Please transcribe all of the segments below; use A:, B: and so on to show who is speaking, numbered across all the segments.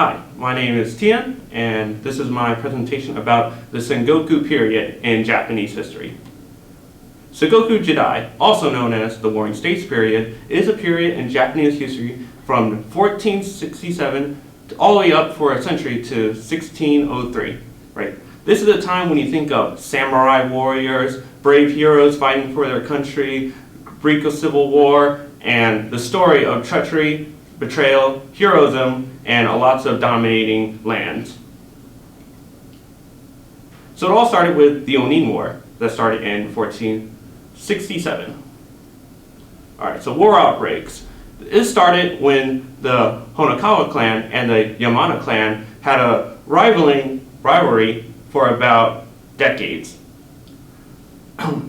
A: Hi, my name is Tian, and this is my presentation about the Sengoku period in Japanese history. Sengoku Jidai, also known as the Warring States period, is a period in Japanese history from 1467 all the way up for a century to 1603. Right? This is a time when you think of samurai warriors, brave heroes fighting for their country, Greek Civil War, and the story of treachery, betrayal, heroism, and lots of dominating lands. So it all started with the Onin War that started in 1467. Alright, so war outbreaks. This started when the Honokawa clan and the Yamana clan had a rivalry for about decades.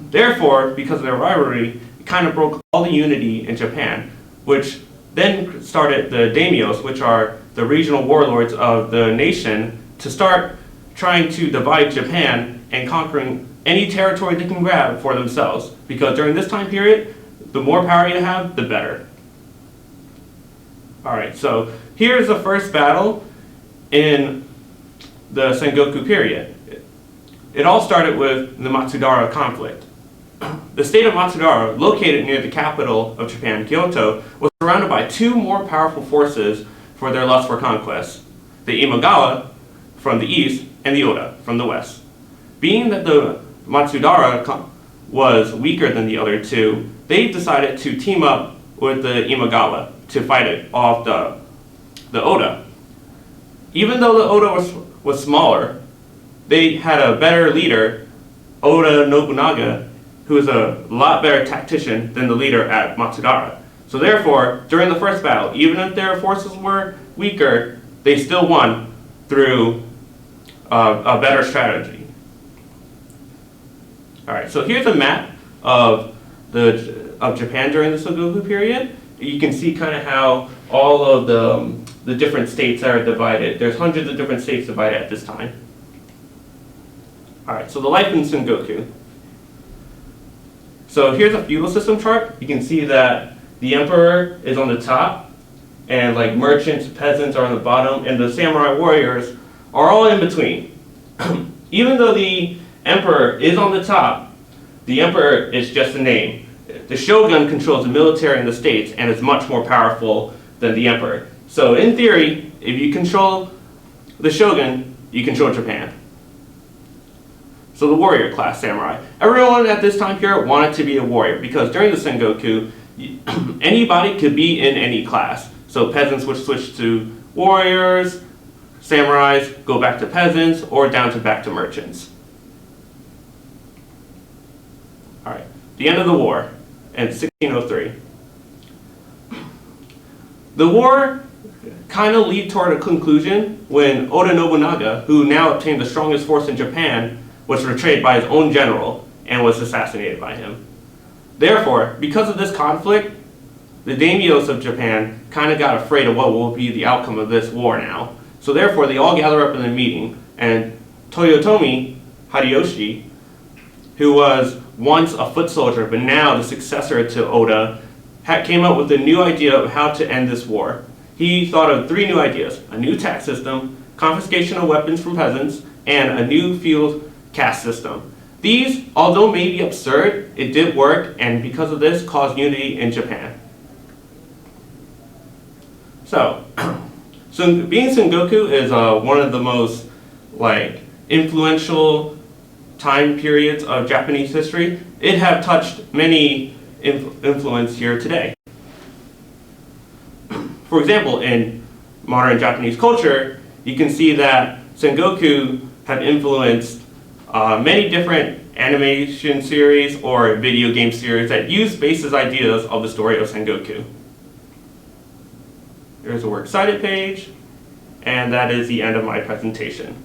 A: Therefore, because of their rivalry, it kind of broke all the unity in Japan, which then started the daimyos, which are the regional warlords of the nation, to start trying to divide Japan and conquering any territory they can grab for themselves. Because during this time period, the more power you have, the better. Alright, so here's the first battle in the Sengoku period. It all started with the Matsudara conflict. The state of Matsudara, located near the capital of Japan, Kyoto, was surrounded by two more powerful forces for their lust for conquest: the Imagawa from the east and the Oda from the west. Being that the Matsudara was weaker than the other two, they decided to team up with the Imagawa to fight it off the Oda. Even though the Oda was smaller, they had a better leader, Oda Nobunaga, who is a lot better tactician than the leader at Matsudara. So therefore, during the first battle, even if their forces were weaker, they still won through a better strategy. Alright, so here's a map of Japan during the Sengoku period. You can see kind of how all of the different states are divided. There's hundreds of different states divided at this time. Alright, so the life in Sengoku. So here's a feudal system chart. You can see that the emperor is on the top, and like merchants, peasants are on the bottom, and the samurai warriors are all in between. Even though the emperor is on the top, the emperor is just a name. The shogun controls the military and the states and is much more powerful than the emperor. So in theory, if you control the shogun, you control Japan. So the warrior class samurai. Everyone at this time period wanted to be a warrior because during the Sengoku, anybody could be in any class. So peasants would switch to warriors, samurais go back to peasants, or down to back to merchants. Alright, the end of the war in 1603. The war kind of led toward a conclusion when Oda Nobunaga, who now obtained the strongest force in Japan, was betrayed by his own general and was assassinated by him. Therefore, because of this conflict, the daimyos of Japan kind of got afraid of what will be the outcome of this war now. So therefore, they all gather up in a meeting, and Toyotomi Hideyoshi, who was once a foot soldier but now the successor to Oda, came up with a new idea of how to end this war. He thought of three new ideas: a new tax system, confiscation of weapons from peasants, and a new field caste system. These, although maybe absurd, it did work, and because of this, caused unity in Japan. So being Sengoku is one of the most influential time periods of Japanese history. It have touched many influence here today. For example, in modern Japanese culture, you can see that Sengoku have influenced many different animation series or video game series that use basis ideas of the story of Sengoku. There's a works cited page, and that is the end of my presentation.